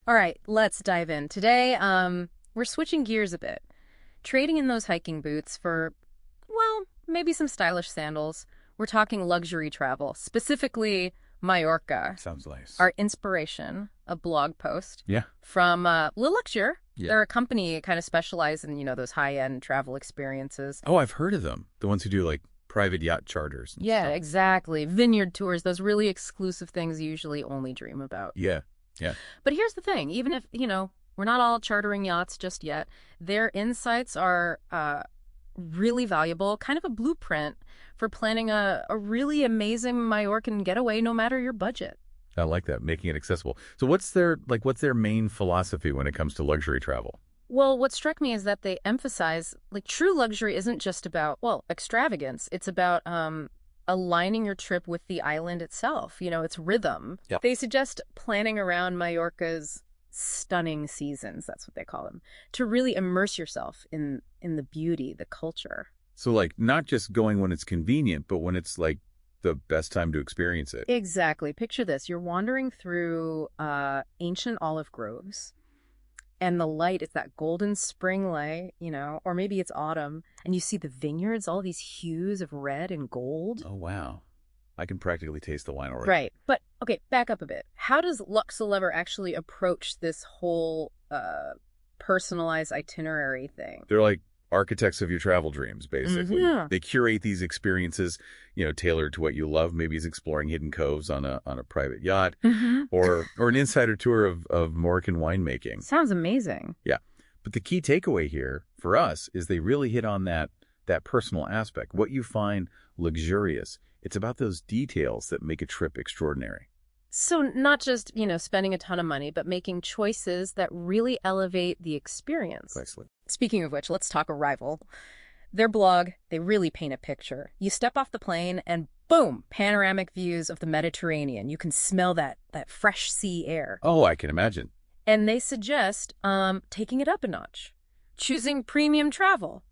All right, let's dive in. Today, we're switching gears a bit. Trading in those hiking boots for, well, maybe some stylish sandals. We're talking luxury travel, specifically Mallorca. Sounds nice. Our inspiration, a blog post Yeah. from Luxure. Yeah. They're a company kind of specialized in, those high-end travel experiences. Oh, I've heard of them. The ones who do like private yacht charters. And Yeah, stuff. exactly. Vineyard tours, those really exclusive things you usually only dream about. Yeah. Yeah. But here's the thing, even if, we're not all chartering yachts just yet, their insights are really valuable, kind of a blueprint for planning a really amazing Mallorcan getaway no matter your budget. I like that, making it accessible. So what's their main philosophy when it comes to luxury travel? Well, what struck me is that they emphasize, true luxury isn't just about, extravagance. It's about aligning your trip with the island itself. Its rhythm. Yep. They suggest planning around Mallorca's stunning seasons, that's what they call them, to really immerse yourself in the beauty, the culture. So not just going when it's convenient, but when it's the best time to experience it. Exactly. Picture this. You're wandering through ancient olive groves, and the light is that golden spring light, or maybe it's autumn, and you see the vineyards, all these hues of red and gold. Oh, wow. I can practically taste the wine already. Right. But, okay, back up a bit. How does Luxure actually approach this whole personalized itinerary thing? They're like architects of your travel dreams, basically. Yeah. They curate these experiences, tailored to what you love. Maybe it's exploring hidden coves on a private yacht, or an insider tour of Mallorcan winemaking. Sounds amazing. Yeah. But the key takeaway here for us is they really hit on that personal aspect. What you find luxurious, it's about those details that make a trip extraordinary. So not just, spending a ton of money, but making choices that really elevate the experience. Precisely. Speaking of which, let's talk arrival. Their blog, they really paint a picture. You step off the plane and boom, panoramic views of the Mediterranean. You can smell that fresh sea air. Oh, I can imagine. And they suggest taking it up a notch, choosing premium travel,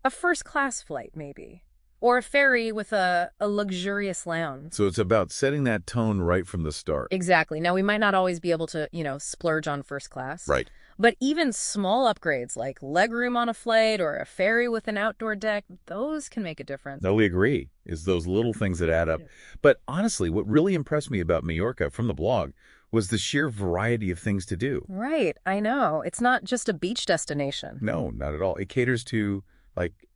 a first-class flight maybe, or a ferry with a luxurious lounge. So it's about setting that tone right from the start. Exactly. Now, we might not always be able to, splurge on first class. Right. But even small upgrades like legroom on a flight or a ferry with an outdoor deck, those can make a difference. No, we agree. It's those little things that add up. But honestly, what really impressed me about Mallorca from the blog was the sheer variety of things to do. Right. I know. It's not just a beach destination. No, not at all. It caters to,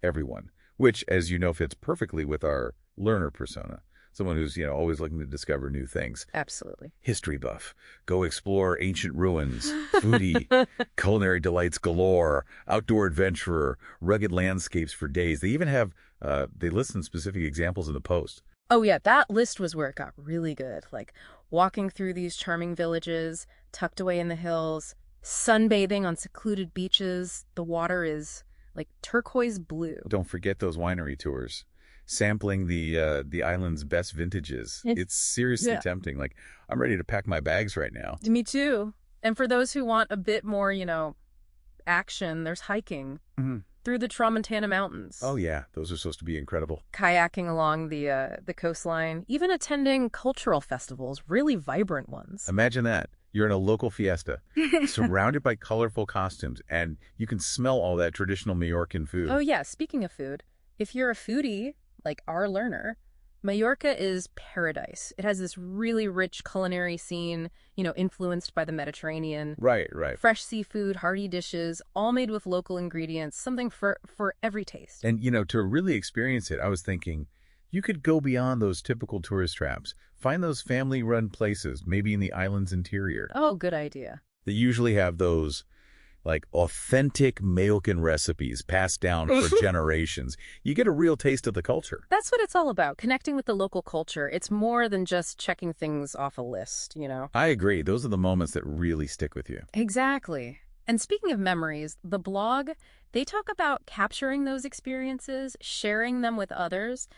everyone, which, as you know, fits perfectly with our learner persona. Someone who's, always looking to discover new things. Absolutely. History buff. Go explore ancient ruins. Foodie. Culinary delights galore. Outdoor adventurer. Rugged landscapes for days. They even have, they list some specific examples in the post. Oh, yeah. That list was where it got really good. Walking through these charming villages, tucked away in the hills, sunbathing on secluded beaches. The water is turquoise blue. Don't forget those winery tours. Sampling the island's best vintages. It's seriously tempting. I'm ready to pack my bags right now. Me too. And for those who want a bit more, action, there's hiking through the Tramontana Mountains. Oh, yeah. Those are supposed to be incredible. Kayaking along the coastline, even attending cultural festivals, really vibrant ones. Imagine that. You're in a local fiesta, surrounded by colorful costumes, and you can smell all that traditional Mallorcan food. Oh, yeah. Speaking of food, if you're a foodie, like our learner, Mallorca is paradise. It has this really rich culinary scene, influenced by the Mediterranean. Right. Fresh seafood, hearty dishes, all made with local ingredients, something for every taste. And, to really experience it, I was thinking, you could go beyond those typical tourist traps. Find those family-run places, maybe in the island's interior. Oh, good idea. They usually have those authentic Mallorcan recipes passed down for generations. You get a real taste of the culture. That's what it's all about, connecting with the local culture. It's more than just checking things off a list, I agree. Those are the moments that really stick with you. Exactly. And speaking of memories, the blog, they talk about capturing those experiences, sharing them with others,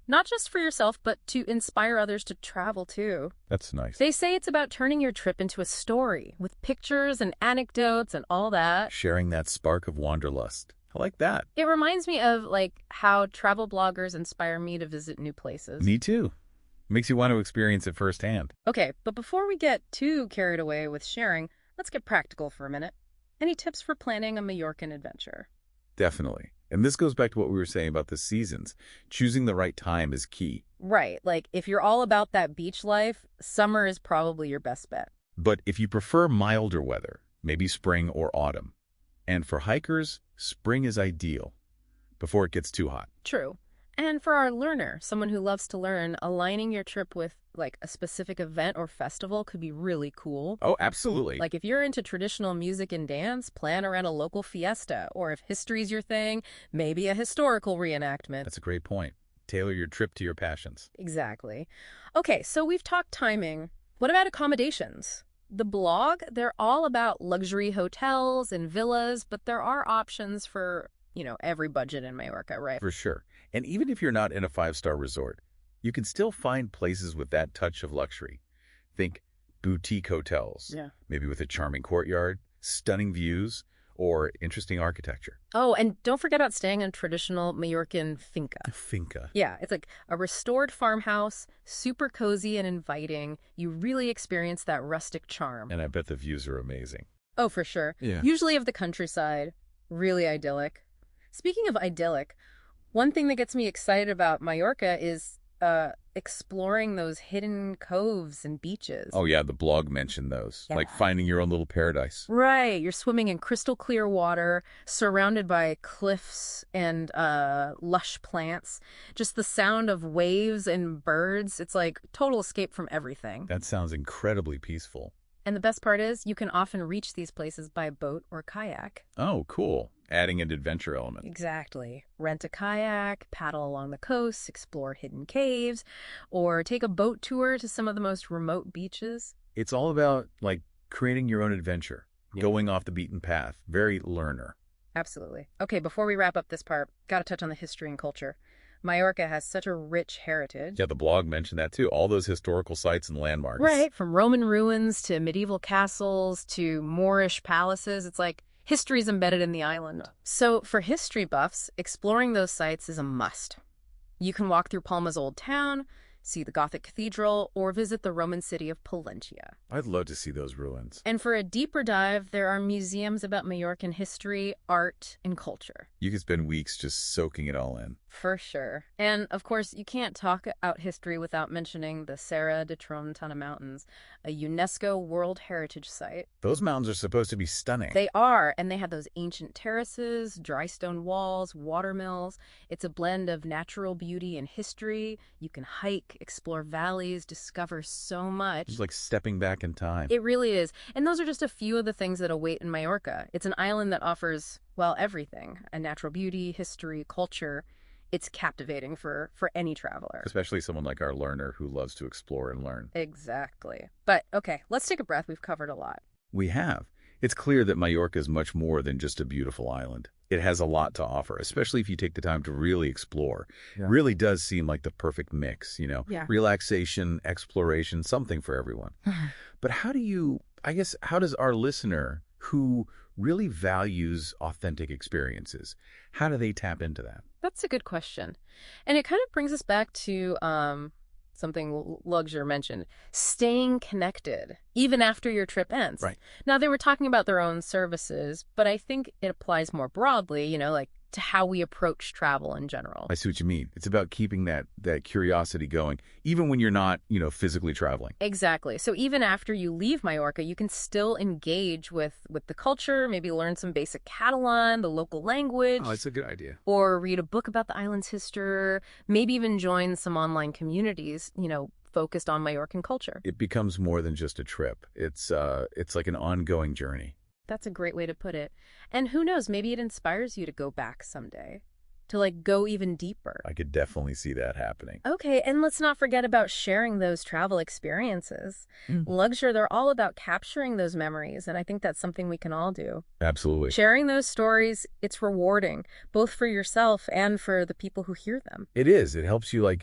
not just for yourself, but to inspire others to travel too. That's nice. They say it's about turning your trip into a story with pictures and anecdotes and all that. Sharing that spark of wanderlust. I like that. It reminds me of how travel bloggers inspire me to visit new places. Me too. Makes you want to experience it firsthand. Okay, but before we get too carried away with sharing, let's get practical for a minute. Any tips for planning a Mallorcan adventure? Definitely. And this goes back to what we were saying about the seasons. Choosing the right time is key. Right, like if you're all about that beach life, summer is probably your best bet. But if you prefer milder weather, maybe spring or autumn. And for hikers, spring is ideal before it gets too hot. True. And for our learner, someone who loves to learn, aligning your trip with like a specific event or festival could be really cool. Oh, absolutely. Like if you're into traditional music and dance, plan around a local fiesta, or if history's your thing, maybe a historical reenactment. That's a great point. Tailor your trip to your passions. Exactly. Okay, so we've talked timing. What about accommodations? The blog, they're all about luxury hotels and villas, but there are options for, every budget in Mallorca, right? For sure. And even if you're not in a five-star resort, you can still find places with that touch of luxury. Think boutique hotels, Yeah. maybe with a charming courtyard, stunning views, or interesting architecture. Oh, and don't forget about staying in traditional Mallorcan finca. Finca. Yeah, it's like a restored farmhouse, super cozy and inviting. You really experience that rustic charm. And I bet the views are amazing. Oh, for sure. Yeah. Usually of the countryside. Really idyllic. Speaking of idyllic, one thing that gets me excited about Mallorca is exploring those hidden coves and beaches. Oh, yeah, the blog mentioned those. Yeah. Like finding your own little paradise. Right. You're swimming in crystal clear water, surrounded by cliffs and lush plants. Just the sound of waves and birds. It's like total escape from everything. That sounds incredibly peaceful. And the best part is you can often reach these places by boat or kayak. Oh, cool. Adding an adventure element. Exactly. Rent a kayak, paddle along the coast, explore hidden caves, or take a boat tour to some of the most remote beaches. It's all about, like, creating your own adventure, going off the beaten path. Very learner. Absolutely. Okay, before we wrap up this part, got to touch on the history and culture. Mallorca has such a rich heritage. Yeah, the blog mentioned that too. All those historical sites and landmarks. Right, from Roman ruins to medieval castles to Moorish palaces. It's like history's embedded in the island. So for history buffs, exploring those sites is a must. You can walk through Palma's old town, see the Gothic cathedral, or visit the Roman city of Palencia. I'd love to see those ruins. And for a deeper dive, there are museums about Mallorcan history, art, and culture. You could spend weeks just soaking it all in. For sure. And, of course, you can't talk out history without mentioning the Serra de Tramuntana Mountains, a UNESCO World Heritage Site. Those mountains are supposed to be stunning. They are, and they have those ancient terraces, dry stone walls, water mills. It's a blend of natural beauty and history. You can hike, explore valleys, discover so much. It's like stepping back in time. It really is. And those are just a few of the things that await in Mallorca. It's an island that offers, well, everything. A natural beauty, history, culture. It's captivating for any traveler. Especially someone like our learner who loves to explore and learn. Exactly. But, okay, let's take a breath. We've covered a lot. We have. It's clear that Mallorca is much more than just a beautiful island. It has a lot to offer, especially if you take the time to really explore. Yeah. Really does seem like the perfect mix, Yeah. Relaxation, exploration, something for everyone. But how does our listener who really values authentic experiences, how do they tap into that? That's a good question. And it kind of brings us back to something Luxure mentioned, staying connected, even after your trip ends. Right. Now, they were talking about their own services, but I think it applies more broadly, like to how we approach travel in general. I see what you mean. It's about keeping that curiosity going, even when you're not, physically traveling. Exactly. So even after you leave Mallorca, you can still engage with the culture, maybe learn some basic Catalan, the local language. Oh, that's a good idea. Or read a book about the island's history, maybe even join some online communities, focused on Mallorcan culture. It becomes more than just a trip. It's like an ongoing journey. That's a great way to put it. And who knows, maybe it inspires you to go back someday, to go even deeper. I could definitely see that happening. Okay, and let's not forget about sharing those travel experiences. Luxure, they're all about capturing those memories, and I think that's something we can all do. Absolutely. Sharing those stories, it's rewarding, both for yourself and for the people who hear them. It is. It helps you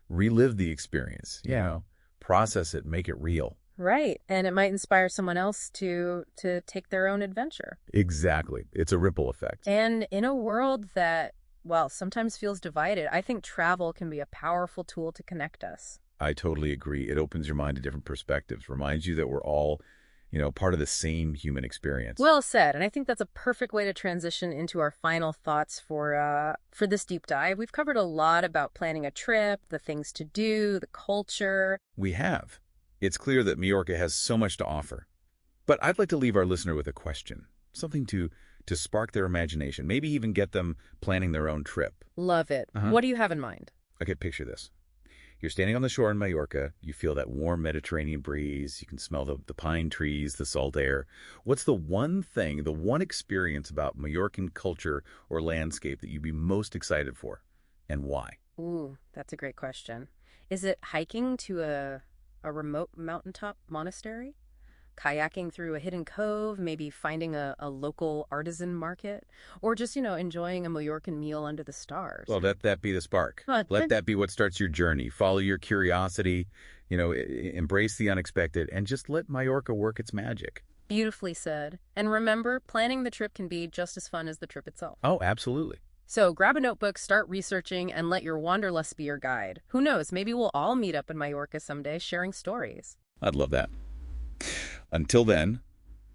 relive the experience, Yeah. process it, make it real. Right, and it might inspire someone else to take their own adventure. Exactly. It's a ripple effect. And in a world that, well, sometimes feels divided, I think travel can be a powerful tool to connect us. I totally agree. It opens your mind to different perspectives, reminds you that we're all part of the same human experience. Well said, and I think that's a perfect way to transition into our final thoughts for this deep dive. We've covered a lot about planning a trip, the things to do, the culture. We have. It's clear that Mallorca has so much to offer. But I'd like to leave our listener with a question, something to spark their imagination, maybe even get them planning their own trip. Love it. Uh-huh. What do you have in mind? Okay, picture this. You're standing on the shore in Mallorca. You feel that warm Mediterranean breeze. You can smell the pine trees, the salt air. What's the one thing, the one experience about Mallorcan culture or landscape that you'd be most excited for, and why? Ooh, that's a great question. Is it hiking to a remote mountaintop monastery? Kayaking through a hidden cove, maybe finding a local artisan market, or just, enjoying a Mallorcan meal under the stars. Well, let that be the spark. Uh, Let that be what starts your journey. Follow your curiosity, embrace the unexpected, and just let Mallorca work its magic. Beautifully said. And remember, planning the trip can be just as fun as the trip itself. Oh, absolutely. So grab a notebook, start researching, and let your wanderlust be your guide. Who knows, maybe we'll all meet up in Mallorca someday sharing stories. I'd love that. Until then,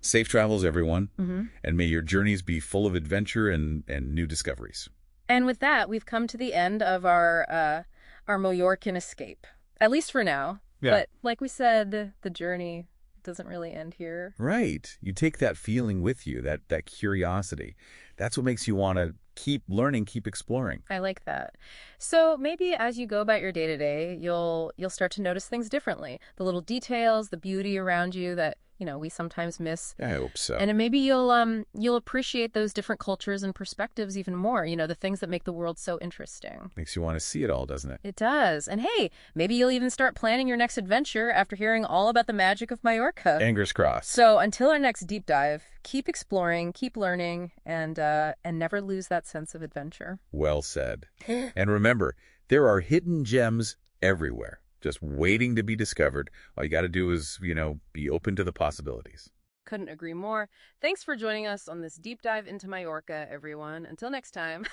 safe travels, everyone, and may your journeys be full of adventure and new discoveries. And with that, we've come to the end of our Mallorcan escape, at least for now. Yeah. But like we said, the journey doesn't really end here. Right. You take that feeling with you, that curiosity. That's what makes you want to keep learning, keep exploring. I like that. So maybe as you go about your day-to-day, you'll start to notice things differently. The little details, the beauty around you that, we sometimes miss. I hope so. And maybe you'll appreciate those different cultures and perspectives even more, the things that make the world so interesting. Makes you want to see it all, doesn't it? It does. And hey, maybe you'll even start planning your next adventure after hearing all about the magic of Mallorca. Fingers crossed. So until our next deep dive, keep exploring, keep learning, and never lose that sense of adventure. Well said. And remember, there are hidden gems everywhere, just waiting to be discovered. All you got to do is, be open to the possibilities. Couldn't agree more. Thanks for joining us on this deep dive into Mallorca, everyone. Until next time.